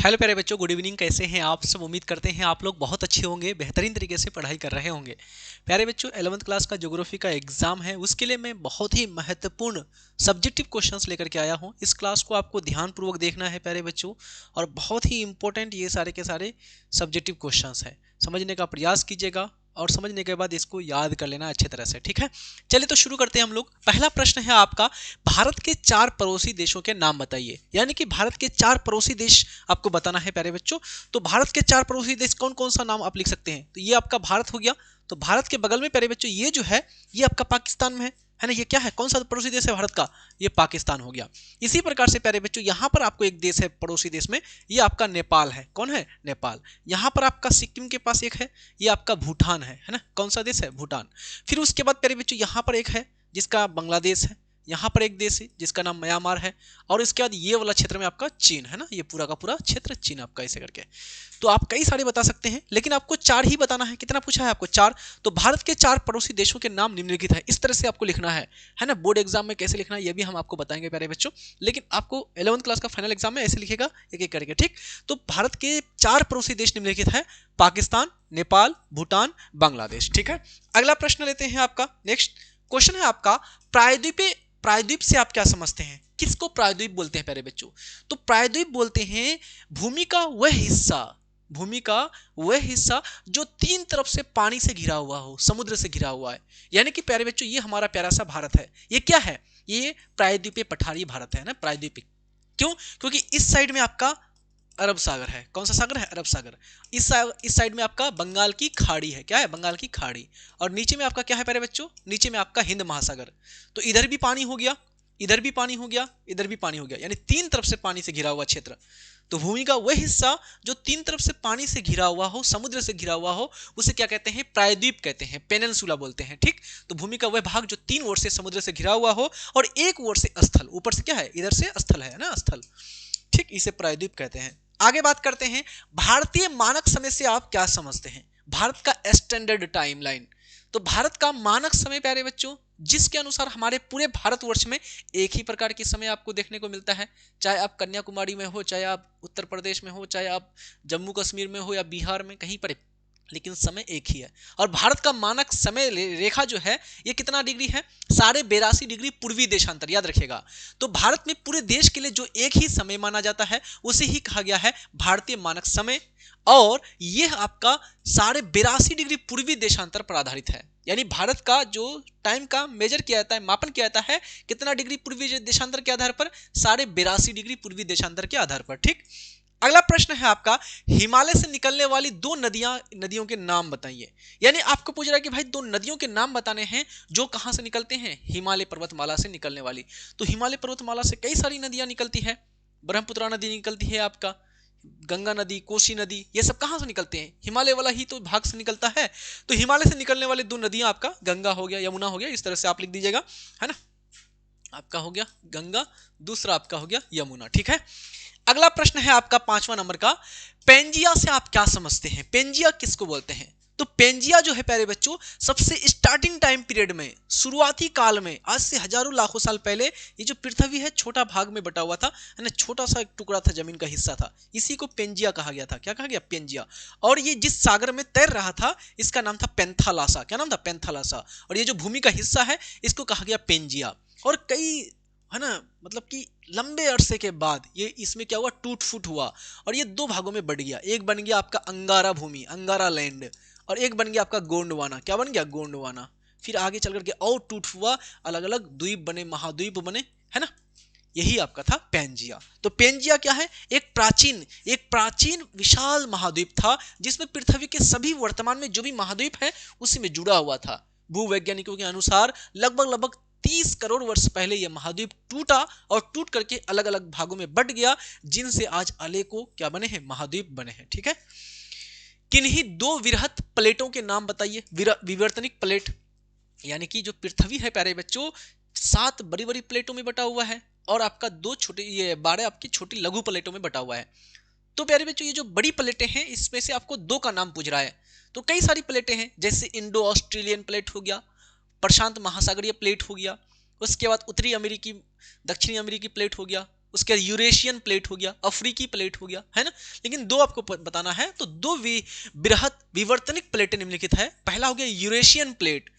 Hello प्यारे बच्चों, good evening. कैसे हैं आप सब? उम्मीद करते हैं आप लोग बहुत अच्छे होंगे, बेहतरीन तरीके से पढ़ाई कर रहे होंगे। प्यारे बच्चों, 11th क्लास का ज्योग्राफी का एग्जाम है, उसके लिए मैं बहुत ही महत्वपूर्ण सब्जेक्टिव क्वेश्चंस लेकर के आया हूं। इस क्लास को आपको ध्यानपूर्वक देखना है प्यारे बच्चों, और बहुत ही इंपॉर्टेंट ये सारे के सारे सब्जेक्टिव क्वेश्चंस हैं। समझने का प्रयास कीजिएगा और समझने के बाद इसको याद कर लेना अच्छे तरह से, ठीक है। चलिए तो शुरू करते हैं हम लोग। पहला प्रश्न है आपका, भारत के 4 पड़ोसी देशों के नाम बताइए। यानी कि भारत के 4 पड़ोसी देश आपको बताना है प्यारे बच्चों। तो भारत के 4 पड़ोसी देश कौन कौन सा नाम आप लिख सकते हैं? तो ये आपका भारत हो गया। तो भारत के बगल में प्यारे बच्चों ये जो है, ये आपका पाकिस्तान में है ना। ये क्या है, कौन सा पड़ोसी देश है भारत का? ये पाकिस्तान हो गया। इसी प्रकार से प्यारे बच्चों यहाँ पर आपको एक देश है पड़ोसी देश में, ये आपका नेपाल है। कौन है? नेपाल। यहाँ पर आपका सिक्किम के पास एक है, ये आपका भूटान है ना। कौन सा देश है? भूटान। फिर उसके बाद प्यारे बच्चों यहाँ पर एक है जिसका बांग्लादेश है, यहाँ पर एक देश है जिसका नाम म्यांमार है, और इसके बाद ये वाला क्षेत्र में आपका चीन है ना। ये पूरा का पूरा क्षेत्र चीन आपका, ऐसे करके। तो आप कई सारे बता सकते हैं, लेकिन आपको 4 ही बताना है। कितना पूछा है आपको? 4। तो भारत के 4 पड़ोसी देशों के नाम निम्नलिखित है, इस तरह से आपको लिखना है ना। बोर्ड एग्जाम में कैसे लिखना है ये भी हम आपको बताएंगे प्यारे बच्चों, लेकिन आपको 11th क्लास का फाइनल एग्जाम में ऐसे लिखेगा एक एक करके, ठीक। तो भारत के 4 पड़ोसी देश निम्नलिखित है, पाकिस्तान, नेपाल, भूटान, बांग्लादेश, ठीक है। अगला प्रश्न लेते हैं आपका। नेक्स्ट क्वेश्चन है आपका, प्रायद्वीपीय प्रायद्वीप से आप क्या समझते हैं? किसको प्रायद्वीप बोलते हैं प्यारे बच्चों? तो प्रायद्वीप बोलते हैं भूमि का वह हिस्सा, भूमि का वह हिस्सा जो 3 तरफ से पानी से घिरा हुआ हो, समुद्र से घिरा हुआ है। यानी कि प्यारे बच्चों ये हमारा प्यारा सा भारत है। ये क्या है? ये प्रायद्वीपीय पठारी भारत है ना, प्रायद्वीपीय। क्यों? क्योंकि इस साइड में आपका अरब सागर है। कौन सा सागर है? अरब सागर। इस साइड में आपका बंगाल की खाड़ी है। क्या है? बंगाल की खाड़ी। और नीचे में आपका क्या है प्यारे बच्चों? नीचे में आपका हिंद महासागर। तो इधर भी पानी हो गया, इधर भी पानी हो गया, इधर भी पानी हो गया, यानी 3 तरफ से पानी से घिरा हुआ क्षेत्र। तो भूमि का वह हिस्सा जो 3 तरफ से पानी से घिरा हुआ हो, समुद्र से घिरा हुआ हो, उसे क्या कहते हैं? प्रायद्वीप कहते हैं, पेनिनसुला बोलते हैं, ठीक। तो भूमि का वह भाग जो 3 ओर से समुद्र से घिरा हुआ हो और एक ओर से स्थल, ऊपर से क्या है? इधर से स्थल है ना, स्थल, ठीक, इसे प्रायद्वीप कहते हैं। आगे बात करते हैं, भारतीय मानक समय से आप क्या समझते हैं? भारत का स्टैंडर्ड टाइमलाइन। तो भारत का मानक समय प्यारे बच्चों, जिसके अनुसार हमारे पूरे भारतवर्ष में एक ही प्रकार की समय आपको देखने को मिलता है। चाहे आप कन्याकुमारी में हो, चाहे आप उत्तर प्रदेश में हो, चाहे आप जम्मू कश्मीर में हो या बिहार में, कहीं पर, लेकिन समय एक ही है। और भारत का मानक समय रेखा जो है ये कितना डिग्री है? 82.5 डिग्री पूर्वी देशांतर, याद रखिएगा। तो भारत में पूरे देश के लिए जो एक ही समय माना जाता है उसे ही कहा गया है भारतीय मानक समय, और यह आपका 82.5 डिग्री पूर्वी देशांतर पर आधारित है। यानी भारत का जो टाइम का मेजर किया जाता है, मापन किया जाता है, कितना डिग्री पूर्वी देशांतर के आधार पर? 82.5 डिग्री पूर्वी देशांतर के आधार पर, ठीक। अगला प्रश्न है आपका, हिमालय से निकलने वाली 2 नदियों के नाम बताइए। यानी आपको पूछ रहा है कि भाई 2 नदियों के नाम बताने हैं जो कहां से निकलते हैं? हिमालय पर्वतमाला से निकलने वाली। तो हिमालय पर्वतमाला से कई सारी नदियां निकलती है। ब्रह्मपुत्रा नदी निकलती है आपका, गंगा नदी, कोसी नदी, ये सब कहां से निकलते हैं? हिमालय वाला ही तो भाग से निकलता है। तो हिमालय से निकलने वाली 2 नदियां आपका गंगा हो गया, यमुना हो गया, इस तरह से आप लिख दीजिएगा, है ना। आपका हो गया गंगा, दूसरा आपका हो गया यमुना, ठीक है। अगला प्रश्न है आपका 5वां नंबर का, पेंजिया से आप क्या समझते हैं? पेंजिया किसको बोलते हैं? तो पेंजिया जो है प्यारे बच्चों, सबसे स्टार्टिंग टाइम पीरियड में, शुरुआती काल में, आज से हजारों लाखों साल पहले, ये जो पृथ्वी है छोटा भाग में बटा हुआ था, है ना, छोटा सा एक टुकड़ा था, जमीन का हिस्सा था, इसी को पेंजिया कहा गया था। क्या कहा गया? पेंजिया। और ये जिस सागर में तैर रहा था इसका नाम था पेंथालासा। क्या नाम था? पेंथालासा। और ये जो भूमि का हिस्सा है इसको कहा गया पेंजिया। और कई, है ना, मतलब कि लंबे अरसे के बाद ये इसमें क्या हुआ? टूट फूट हुआ और ये 2 भागों में बढ़ गया। एक बन गया आपका अंगारा भूमि, अंगारा लैंड, और एक बन गया आपका गोंडवाना। क्या बन गया? गोंडवाना। फिर आगे चल करके और टूट हुआ, अलग अलग द्वीप बने, महाद्वीप बने, है ना। यही आपका था पेंजिया। तो पेंजिया क्या है? एक प्राचीन विशाल महाद्वीप था जिसमें पृथ्वी के सभी वर्तमान में जो भी महाद्वीप है उसी में जुड़ा हुआ था। भूवैज्ञानिकों के अनुसार लगभग 30 करोड़ वर्ष पहले यह महाद्वीप टूटा और टूट करके अलग अलग भागों में बट गया, जिनसे आज अनेकों क्या बने हैं? महाद्वीप बने हैं, ठीक है। किन्हीं 2 विरहत प्लेटों के नाम बताइए। विवर्तनिक प्लेट, यानी कि जो पृथ्वी है प्यारे बच्चों, 7 बड़ी बड़ी प्लेटों में बटा हुआ है और आपका 2 छोटे, ये 12 आपकी छोटी लघु प्लेटों में बटा हुआ है। तो प्यारे बच्चों ये जो बड़ी प्लेटें हैं इसमें से आपको 2 का नाम पूछ रहा है। तो कई सारी प्लेटें हैं, जैसे इंडो ऑस्ट्रेलियन प्लेट हो गया, प्रशांत महासागरीय प्लेट हो गया, उसके बाद उत्तरी अमेरिकी, दक्षिणी अमेरिकी प्लेट हो गया, उसके बाद यूरेशियन प्लेट हो गया, अफ्रीकी प्लेट हो गया, है ना। लेकिन दो आपको बताना है, तो दो बृहद विवर्तनिक प्लेटें निम्नलिखित है। पहला हो गया यूरेशियन प्लेट,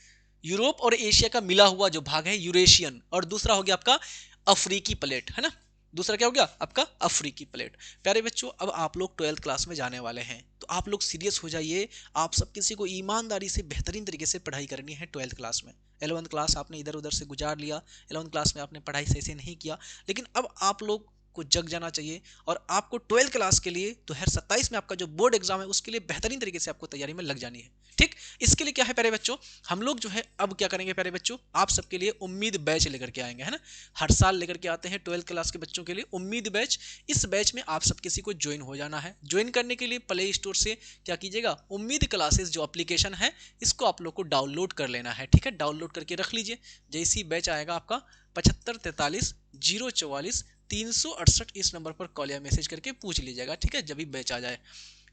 यूरोप और एशिया का मिला हुआ जो भाग है यूरेशियन, और दूसरा हो गया आपका अफ्रीकी प्लेट, है ना। दूसरा क्या हो गया आपका अफ्रीकी प्लेट। प्यारे बच्चों, अब आप लोग 12th क्लास में जाने वाले हैं, तो आप लोग सीरियस हो जाइए। आप सब किसी को ईमानदारी से बेहतरीन तरीके से पढ़ाई करनी है 12th क्लास में। 11th क्लास आपने इधर उधर से गुजार लिया, 11th क्लास में आपने पढ़ाई सही से नहीं किया, लेकिन अब आप लोग को जग जाना चाहिए, और आपको 12th क्लास के लिए 2027 में आपका जो बोर्ड एग्जाम है उसके लिए बेहतरीन तरीके से आपको तैयारी में लग जानी है। ठीक, इसके लिए क्या है प्यारे बच्चों, हम लोग जो है अब क्या करेंगे प्यारे बच्चों, आप सबके लिए उम्मीद बैच लेकर के आएंगे, है ना। हर साल लेकर के आते हैं 12th क्लास के बच्चों के लिए उम्मीद बैच। इस बैच में आप सब किसी को ज्वाइन हो जाना है। ज्वाइन करने के लिए प्ले स्टोर से क्या कीजिएगा, उम्मीद क्लासेस जो एप्लीकेशन है इसको आप लोग को डाउनलोड कर लेना है। ठीक है, डाउनलोड करके रख लीजिए। जैसे ही बैच आएगा आपका 7543-044-368 इस नंबर पर कॉल या मैसेज करके पूछ लीजिएगा। ठीक है, जब भी बैच आ जाए।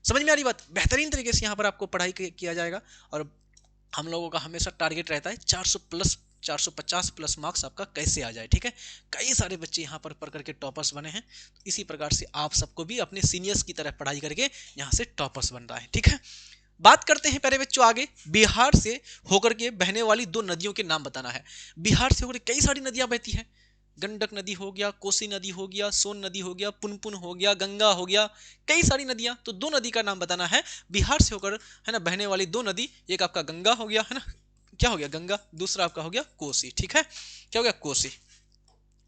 समझ में आ रही बात, बेहतरीन तरीके से यहाँ पर आपको पढ़ाई किया जाएगा, और हम लोगों का हमेशा टारगेट रहता है 400 प्लस 450 प्लस मार्क्स आपका कैसे आ जाए। ठीक है, कई सारे बच्चे यहाँ पर पढ़ करके टॉपर्स बने हैं, तो इसी प्रकार से आप सबको भी अपने सीनियर्स की तरह पढ़ाई करके यहाँ से टॉपर्स बन रहा है। ठीक है, बात करते हैं प्यारे बच्चों आगे। बिहार से होकर के बहने वाली दो नदियों के नाम बताना है। बिहार से होकर कई सारी नदियां बहती हैं, गंडक नदी हो गया, कोसी नदी हो गया, सोन नदी हो गया, पुनपुन हो गया, गंगा हो गया, कई सारी नदियां। तो दो नदी का नाम बताना है बिहार से होकर, है ना, बहने वाली दो नदी। एक आपका गंगा हो गया, है ना, क्या हो गया गंगा, दूसरा आपका हो गया कोसी। ठीक है, क्या हो गया कोसी।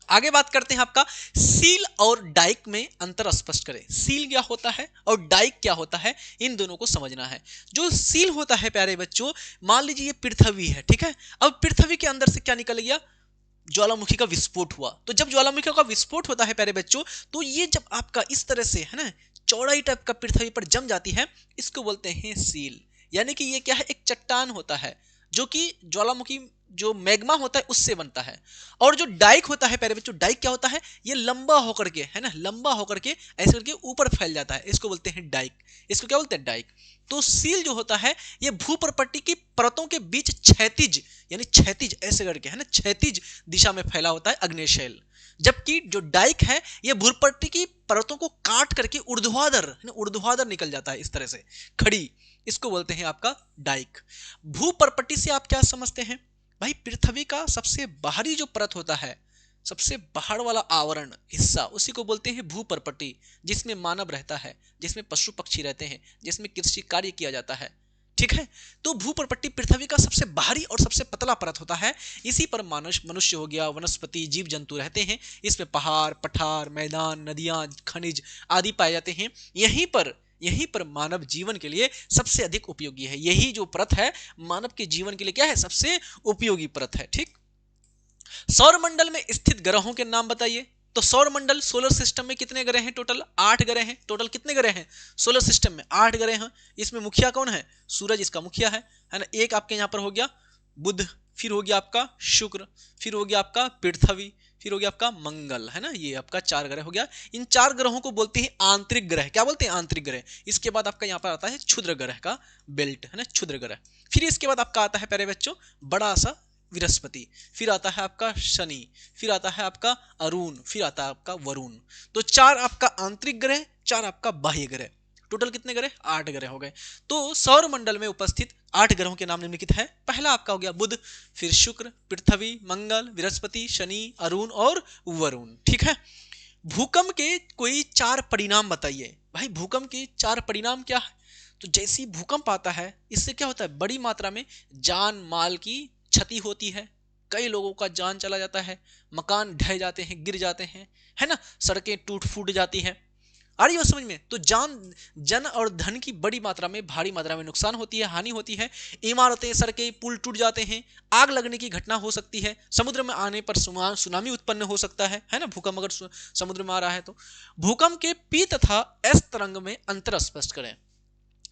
आगे बात करते हैं आपका सील और डाइक में अंतर स्पष्ट करें। सील क्या होता है और डाइक क्या होता है, इन दोनों को समझना है। जो सील होता है प्यारे बच्चों, मान लीजिए ये पृथ्वी है, ठीक है। अब पृथ्वी के अंदर से क्या निकल गया, ज्वालामुखी का विस्फोट हुआ। तो जब ज्वालामुखी का विस्फोट होता है प्यारे बच्चों, तो ये जब आपका इस तरह से, है ना, चौड़ाई टाइप का पृथ्वी पर जम जाती है, इसको बोलते हैं सील। यानी कि ये क्या है, एक चट्टान होता है जो कि ज्वालामुखी जो मैग्मा होता है उससे बनता है। और जो डाइक होता है प्यारे बच्चों, डाइक क्या होता है, ये लंबा होकर के, है ना, लंबा होकर के ऐसे करके ऊपर फैल जाता है, इसको बोलते हैं डाइक। इसको क्या बोलते हैं, डाइक। तो सील जो होता है ये भूप्रपट्टी की परतों के बीच क्षैतिज, यानी क्षैतिज ऐसे करके, है ना, क्षैतिज दिशा में फैला होता है अग्नेयशैल। जबकि जो डाइक है ये भूप्रपट्टी की परतों को काट करके ऊर्ध्वाधर निकल जाता है इस तरह से खड़ी, इसको बोलते हैं आपका डाइक। भूप्रपट्टी से आप क्या समझते हैं भाई, पृथ्वी का सबसे बाहरी जो परत होता है, सबसे बाहर वाला आवरण हिस्सा, उसी को बोलते हैं भूप्रपट्टी, जिसमें मानव रहता है, जिसमें पशु पक्षी रहते हैं, जिसमें कृषि कार्य किया जाता है। ठीक है, तो भूप्रपट्टी पृथ्वी का सबसे बाहरी और सबसे पतला परत होता है। इसी पर मनुष्य हो गया, वनस्पति, जीव जंतु रहते हैं। इसमें पहाड़, पठार, मैदान, नदियां, खनिज आदि पाए जाते हैं। यहीं पर मानव जीवन के लिए सबसे अधिक उपयोगी है। यही जो परत है मानव के जीवन के लिए क्या है, सबसे उपयोगी परत है। ठीक, सौरमंडल में स्थित ग्रहों के नाम बताइए। तो सौरमंडल, सोलर सिस्टम में कितने ग्रह हैं, टोटल 8 ग्रह हैं। टोटल कितने ग्रह हैं सोलर सिस्टम में, 8 ग्रह हैं। इसमें मुखिया कौन है, सूरज इसका मुखिया है ना। एक आपके यहां पर हो गया बुध, फिर हो गया आपका शुक्र, फिर हो गया आपका पृथ्वी, फिर हो गया आपका मंगल, है ना। ये आपका 4 ग्रह हो गया। इन 4 ग्रहों को बोलते हैं आंतरिक ग्रह। क्या बोलते हैं, आंतरिक ग्रह। इसके बाद आपका यहाँ पर आता है क्षुद्र ग्रह का बेल्ट, है ना, क्षुद्र ग्रह। फिर इसके बाद आपका आता है प्यारे बच्चों बड़ा सा बृहस्पति, फिर आता है आपका शनि, फिर आता है आपका अरुण, फिर आता है आपका वरुण। तो 4 आपका आंतरिक ग्रह, 4 आपका बाह्य ग्रह। टोटल कितने ग्रह, 8 ग्रह हो गए। तो सौर मंडल में उपस्थित 8 ग्रहों के नाम निम्नलिखित है। पहला आपका हो गया बुध, फिर शुक्र, पृथ्वी, मंगल, बृहस्पति, शनि, अरुण और वरुण। ठीक है, भूकंप के कोई 4 परिणाम बताइए। भाई भूकंप के 4 परिणाम क्या है, तो जैसे ही भूकंप आता है इससे क्या होता है, बड़ी मात्रा में जान माल की क्षति होती है। कई लोगों का जान चला जाता है, मकान ढह जाते हैं, गिर जाते हैं, है ना, सड़कें टूट फूट जाती हैं। आ रही है समझ में। तो जन और धन की बड़ी मात्रा में, भारी मात्रा में नुकसान होती है, हानि होती है। इमारतें, सड़कें, पुल टूट जाते हैं, आग लगने की घटना हो सकती है, समुद्र में आने पर सुनामी उत्पन्न हो सकता है ना, भूकंप अगर समुद्र में आ रहा है तो। भूकंप के पी तथा एस तरंग में अंतर स्पष्ट करें।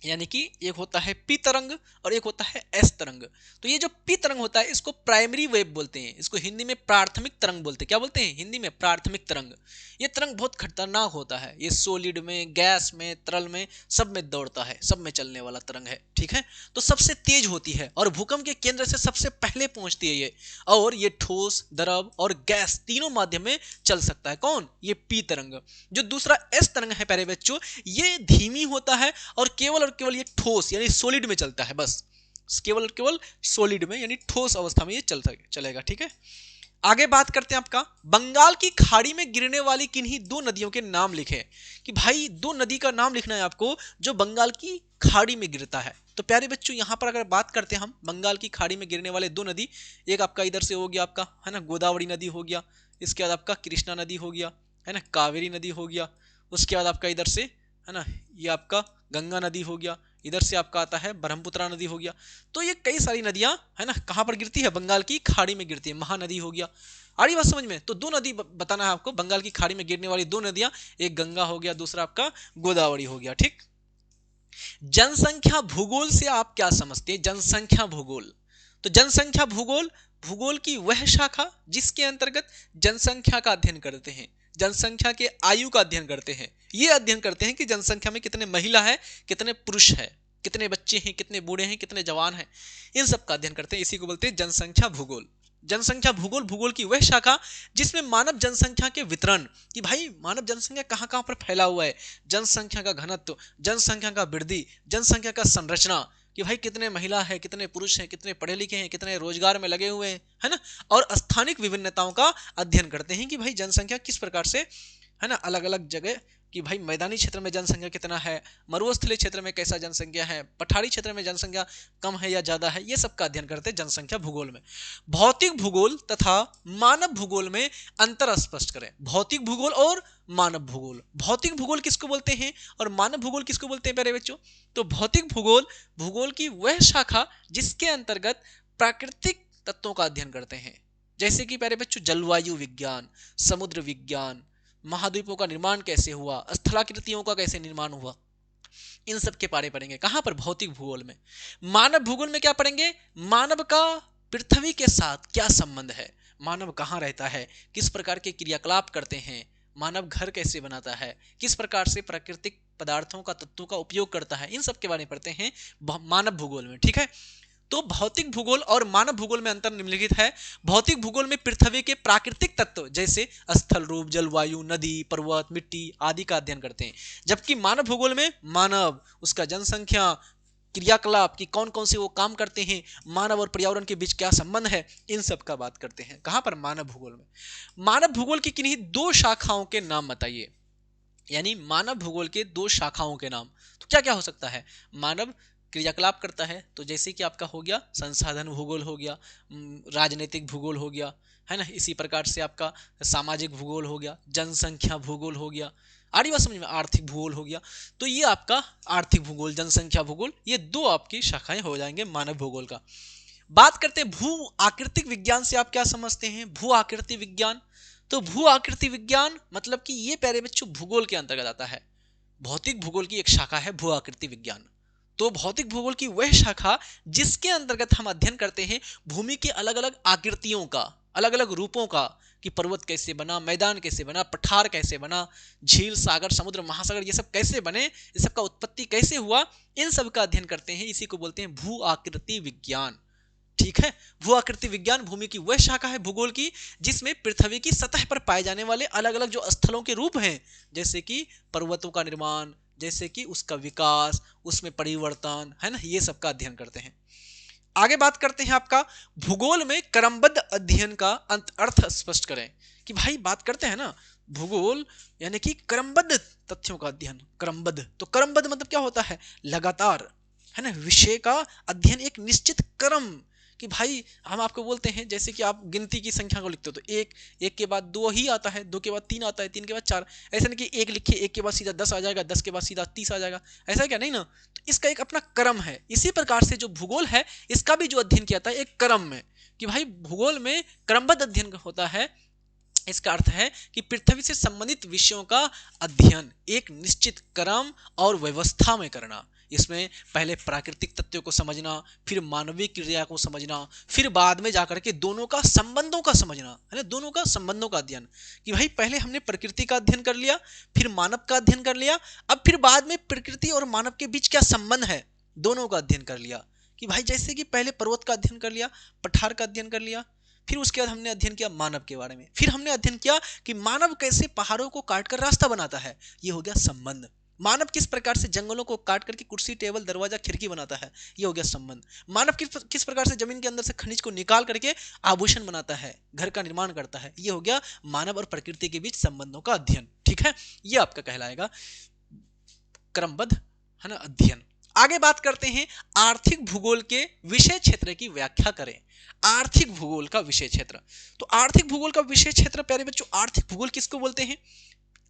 यानी कि एक होता है पी तरंग और एक होता है एस तरंग। तो ये जो पी तरंग होता है इसको प्राइमरी वेव बोलते हैं, इसको हिंदी में प्राथमिक तरंग बोलते हैं। क्या बोलते हैं हिंदी में? प्राथमिक तरंग। ये तरंग बहुत खतरनाक होता है, ये सॉलिड में, गैस में, तरल में, सब में दौड़ता है, सब में चलने वाला तरंग है, ठीक है। तो सबसे तेज होती है और भूकंप के केंद्र से सबसे पहले पहुंचती है ये, और ये ठोस, द्रव और गैस तीनों माध्यम में चल सकता है। कौन? ये पी तरंग। जो दूसरा एस तरंग है प्यारे बच्चों, ये धीमी होता है और केवल ये ठोस यानी सॉलिड में चलता है, बस केवल और केवल सॉलिड में यानी ठोस अवस्था में ये चलेगा, ठीक है। आगे बात करते हैं आपका, बंगाल की खाड़ी में गिरने वाली किन्हीं दो नदियों के नाम लिखें। कि भाई दो नदी का नाम लिखना है आपको जो बंगाल की खाड़ी में गिरता है। तो प्यारे बच्चों यहां पर अगर बात करते हैं हम बंगाल की खाड़ी में गिरने वाले दो नदी, एक आपका इधर से हो गया आपका, है ना, गोदावरी नदी हो गया, इसके बाद आपका कृष्णा नदी हो गया, है ना, कावेरी नदी हो गया, उसके बाद आपका इधर से, है ना, ये आपका गंगा नदी हो गया, इधर से आपका आता है ब्रह्मपुत्रा नदी हो गया। तो ये कई सारी नदियां, है ना, कहां पर गिरती है? बंगाल की खाड़ी में गिरती है। महानदी हो गया। आ रही बात समझ में? तो दो नदी बताना है आपको, बंगाल की खाड़ी में गिरने वाली दो नदियां, एक गंगा हो गया, दूसरा आपका गोदावरी हो गया, ठीक। जनसंख्या भूगोल से आप क्या समझते हैं? जनसंख्या भूगोल, तो जनसंख्या भूगोल, भूगोल की वह शाखा जिसके अंतर्गत जनसंख्या का अध्ययन करते हैं, जनसंख्या के आयु का अध्ययन करते हैं। ये अध्ययन करते हैं कि जनसंख्या में कितने महिला है, कितने पुरुष है, कितने बच्चे हैं, कितने बूढ़े हैं, कितने जवान हैं, इन सब का अध्ययन करते हैं। इसी को बोलते हैं जनसंख्या भूगोल। जनसंख्या भूगोल, भूगोल की वह शाखा जिसमें मानव जनसंख्या के वितरण, कि भाई मानव जनसंख्या कहां कहां पर फैला हुआ है, जनसंख्या का घनत्व, जनसंख्या का वृद्धि, जनसंख्या का संरचना, कि भाई कितने महिला है, कितने पुरुष हैं, कितने पढ़े लिखे हैं, कितने रोजगार में लगे हुए हैं, है ना, और स्थानिक विभिन्नताओं का अध्ययन करते हैं कि भाई जनसंख्या किस प्रकार से, है ना, अलग अलग जगह, कि भाई मैदानी क्षेत्र में जनसंख्या कितना है, मरुस्थलीय क्षेत्र में कैसा जनसंख्या है, पठारी क्षेत्र में जनसंख्या कम है या ज्यादा है, ये सब का अध्ययन करते हैं जनसंख्या भूगोल में। भौतिक भूगोल तथा मानव भूगोल में अंतर स्पष्ट करें। भौतिक भूगोल और मानव भूगोल, भौतिक भूगोल किसको बोलते हैं और मानव भूगोल किसको बोलते हैं प्यारे बच्चों? तो भौतिक भूगोल, भूगोल की वह शाखा जिसके अंतर्गत प्राकृतिक तत्वों का अध्ययन करते हैं, जैसे कि प्यारे बच्चों जलवायु विज्ञान, समुद्र विज्ञान, महाद्वीपों का निर्माण कैसे हुआ, स्थलाकृतियों का कैसे निर्माण हुआ, इन सब के बारे पढ़ेंगे। कहां पर? भौतिक भूगोल में। मानव भूगोल में क्या पढ़ेंगे? मानव का पृथ्वी के साथ क्या संबंध है, मानव कहां रहता है, किस प्रकार के क्रियाकलाप करते हैं, मानव घर कैसे बनाता है, किस प्रकार से प्राकृतिक पदार्थों का, तत्वों का उपयोग करता है, इन सब के बारे में पढ़ते हैं मानव भूगोल में, ठीक है। तो भौतिक भूगोल और मानव भूगोल में अंतर निम्नलिखित है। भौतिक भूगोल में पृथ्वी के प्राकृतिक तत्व जैसे स्थल रूप, जलवायु, नदी, पर्वत, मिट्टी आदि का अध्ययन करते हैं, जबकि मानव भूगोल में मानव, उसका जनसंख्या, क्रियाकलाप, कि कौन कौन से वो काम करते हैं, मानव और पर्यावरण के बीच क्या संबंध है, इन सब का बात करते हैं। कहां पर? मानव भूगोल में। मानव भूगोल की किन्हीं दो शाखाओं के नाम बताइए, यानी मानव भूगोल के दो शाखाओं के नाम। तो क्या क्या हो सकता है? मानव क्रियाकलाप करता है, तो जैसे कि आपका हो गया संसाधन भूगोल हो गया, राजनीतिक भूगोल हो गया, है ना, इसी प्रकार से आपका सामाजिक भूगोल हो गया, जनसंख्या भूगोल हो गया, आ रही बात समझ में, आर्थिक भूगोल हो गया। तो ये आपका आर्थिक भूगोल, जनसंख्या भूगोल, ये दो आपकी शाखाएं हो जाएंगे मानव भूगोल का। बात करते हैं भू आकृतिक विज्ञान से आप क्या समझते हैं? भू आकृति विज्ञान, तो भू आकृति विज्ञान मतलब कि ये प्यारे बच्चों भूगोल के अंतर्गत आता है। भौतिक भूगोल की एक शाखा है भू आकृति विज्ञान। तो भौतिक भूगोल की वह शाखा जिसके अंतर्गत हम अध्ययन करते हैं भूमि के अलग अलग आकृतियों का, अलग अलग रूपों का, कि पर्वत कैसे बना, मैदान कैसे बना, पठार कैसे बना, झील, सागर, समुद्र, महासागर, ये सब कैसे बने, ये सब का उत्पत्ति कैसे हुआ, इन सब का अध्ययन करते हैं। इसी को बोलते हैं भू आकृति विज्ञान, ठीक है। भू आकृति विज्ञान भूमि की वह शाखा है भूगोल की जिसमें पृथ्वी की सतह पर पाए जाने वाले अलग अलग जो स्थलों के रूप हैं, जैसे कि पर्वतों का निर्माण, जैसे कि उसका विकास, उसमें परिवर्तन, है ना, ये सब का अध्ययन करते हैं। आगे बात करते हैं आपका भूगोल में क्रमबद्ध अध्ययन का अर्थ स्पष्ट करें। कि भाई बात करते हैं ना भूगोल यानी कि क्रमबद्ध तथ्यों का अध्ययन, क्रमबद्ध, तो क्रमबद्ध मतलब क्या होता है? लगातार, है ना, विषय का अध्ययन एक निश्चित क्रम, कि भाई हम आपको बोलते हैं जैसे कि आप गिनती की संख्या को लिखते हो तो एक, एक के बाद दो ही आता है, दो के बाद तीन आता है, तीन के बाद चार, ऐसा नहीं कि एक लिखे एक के बाद सीधा 10 आ जाएगा, 10 के बाद सीधा 30 आ जाएगा, ऐसा क्या? नहीं ना। तो इसका एक अपना क्रम है। इसी प्रकार से जो भूगोल है इसका भी जो अध्ययन किया था एक क्रम में, कि भाई भूगोल में क्रमबद्ध अध्ययन होता है। इसका अर्थ है कि पृथ्वी से संबंधित विषयों का अध्ययन एक निश्चित क्रम और व्यवस्था में करना, इसमें पहले प्राकृतिक तत्वों को समझना, फिर मानवीय क्रिया को समझना, फिर बाद में जाकर के दोनों का संबंधों का समझना, है ना, दोनों का संबंधों का अध्ययन, कि भाई पहले हमने प्रकृति का अध्ययन कर लिया, फिर मानव का अध्ययन कर लिया, अब फिर बाद में प्रकृति और मानव के बीच क्या संबंध है, दोनों का अध्ययन कर लिया। कि भाई जैसे कि पहले पर्वत का अध्ययन कर लिया, पठार का अध्ययन कर लिया, फिर उसके बाद हमने अध्ययन किया मानव के बारे में, फिर हमने अध्ययन किया कि मानव कैसे पहाड़ों को काटकर रास्ता बनाता है, ये हो गया संबंध। मानव किस प्रकार से जंगलों को काट करके कुर्सी टेबल दरवाजा खिड़की बनाता है, ये हो गया संबंध। मानव किस प्रकार से जमीन के अंदर से खनिज को निकाल करके आभूषण बनाता है, घर का निर्माण करता है, ये हो गया मानव और प्रकृति के बीच संबंधों का अध्ययन। ठीक है, ये आपका कहलाएगा क्रमबद्ध, है ना, अध्ययन। आगे बात करते हैं आर्थिक भूगोल के विषय क्षेत्र की व्याख्या करें। आर्थिक भूगोल का विषय क्षेत्र, तो आर्थिक भूगोल का विषय क्षेत्र प्यारे बच्चों, आर्थिक भूगोल किसको बोलते हैं?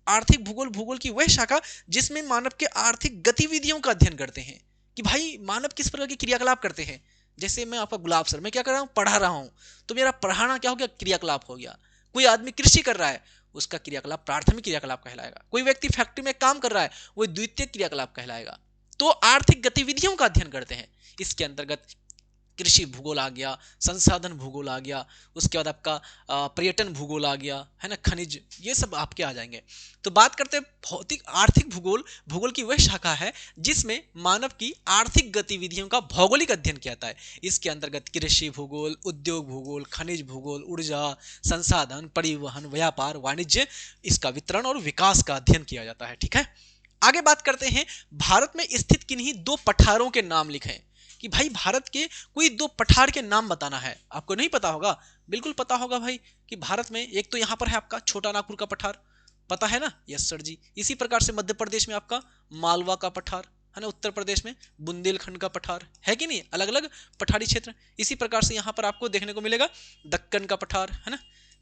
आर्थिक भूगोल भूगोल की वह शाखा जिसमें मानव के आर्थिक गतिविधियों का अध्ययन करते हैं, कि भाई मानव किस प्रकार के क्रियाकलाप करते हैं। जैसे मैं आपका गुलाब सर, मैं क्या कर रहा हूँ, पढ़ा रहा हूँ, तो मेरा पढ़ाना क्या हो गया, क्रियाकलाप हो गया। कोई आदमी कृषि कर रहा है, उसका क्रियाकलाप प्राथमिक क्रियाकलाप कहलाएगा। कोई व्यक्ति फैक्ट्री में काम कर रहा है, वो द्वितीय क्रियाकलाप कहलाएगा। तो आर्थिक गतिविधियों का अध्ययन करते हैं। इसके अंतर्गत कृषि भूगोल आ गया, संसाधन भूगोल आ गया, उसके बाद आपका पर्यटन भूगोल आ गया, है ना, खनिज, ये सब आपके आ जाएंगे। तो बात करते हैं भौतिक आर्थिक भूगोल। भूगोल की वह शाखा है जिसमें मानव की आर्थिक गतिविधियों का भौगोलिक अध्ययन किया जाता है। इसके अंतर्गत कृषि भूगोल, उद्योग भूगोल, खनिज भूगोल, ऊर्जा, संसाधन, परिवहन, व्यापार, वाणिज्य, इसका वितरण और विकास का अध्ययन किया जाता है। ठीक है, आगे बात करते हैं भारत में स्थित किन्हीं दो पठारों के नाम लिखें। कि भाई भारत के कोई दो पठार के नाम बताना है। आपको नहीं पता होगा, बिल्कुल पता होगा भाई, कि भारत में एक तो यहाँ पर है आपका छोटा नागपुर का पठार, पता है ना? यस सर जी। इसी प्रकार से मध्य प्रदेश में आपका मालवा का पठार, है ना, उत्तर प्रदेश में बुंदेलखंड का पठार, है कि नहीं, अलग अलग पठारी क्षेत्र। इसी प्रकार से यहाँ पर आपको देखने को मिलेगा दक्कन का पठार, है ना,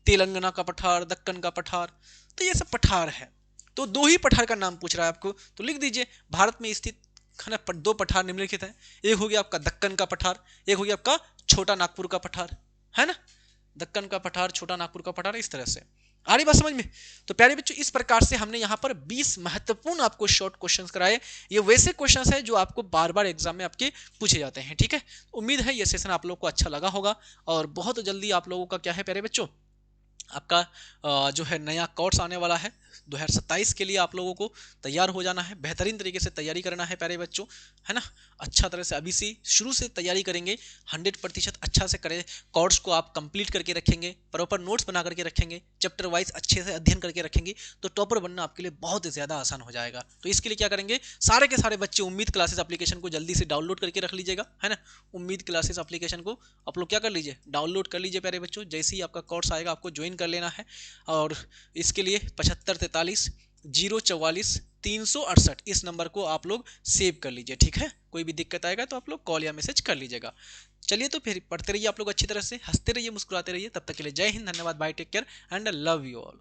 तेलंगाना का पठार, दक्कन का पठार, तो ये सब पठार है। तो दो ही पठार का नाम पूछ रहा है आपको, तो लिख दीजिए भारत में स्थित, है ना, दो पठार निम्नलिखित है। एक हो गया आपका दक्कन का पठार, एक हो गया आपका छोटा नागपुर का पठार, है ना, दक्कन का पठार, छोटा नागपुर का पठार, इस तरह से। आ रही बात समझ में? तो प्यारे बच्चों, इस प्रकार से हमने यहाँ पर 20 महत्वपूर्ण आपको शॉर्ट क्वेश्चंस कराए। ये वैसे क्वेश्चंस है जो आपको बार बार एग्जाम में आपके पूछे जाते हैं। ठीक है, उम्मीद है ये सेशन आप लोग को अच्छा लगा होगा, और बहुत जल्दी आप लोगों का क्या है प्यारे बच्चों, आपका जो है नया कोर्स आने वाला है 2027 के लिए। आप लोगों को तैयार हो जाना है, बेहतरीन तरीके से तैयारी करना है प्यारे बच्चों, है ना, अच्छा तरह से अभी से शुरू से तैयारी करेंगे, 100% अच्छा से करें। कोर्स को आप कंप्लीट करके रखेंगे, प्रॉपर नोट्स बना करके रखेंगे, चैप्टर वाइज अच्छे से अध्ययन करके रखेंगे, तो टॉपर बनना आपके लिए बहुत ज़्यादा आसान हो जाएगा। तो इसके लिए क्या करेंगे, सारे के सारे बच्चे उम्मीद क्लासेस एप्लीकेशन को जल्दी से डाउनलोड करके रख लीजिएगा, है ना। उम्मीद क्लासेस एप्लीकेशन को आप लोग क्या कर लीजिए, डाउनलोड कर लीजिए प्यारे बच्चों। जैसे ही आपका कोर्स आएगा आपको ज्वाइन कर लेना है, और इसके लिए 7543 044 368 इस नंबर को आप लोग सेव कर लीजिए। ठीक है, कोई भी दिक्कत आएगा तो आप लोग कॉल या मैसेज कर लीजिएगा। चलिए, तो फिर पढ़ते रहिए आप लोग अच्छी तरह से, हंसते रहिए, मुस्कुराते रहिए। तब तक के लिए जय हिंद, धन्यवाद, bye, take care and love you all.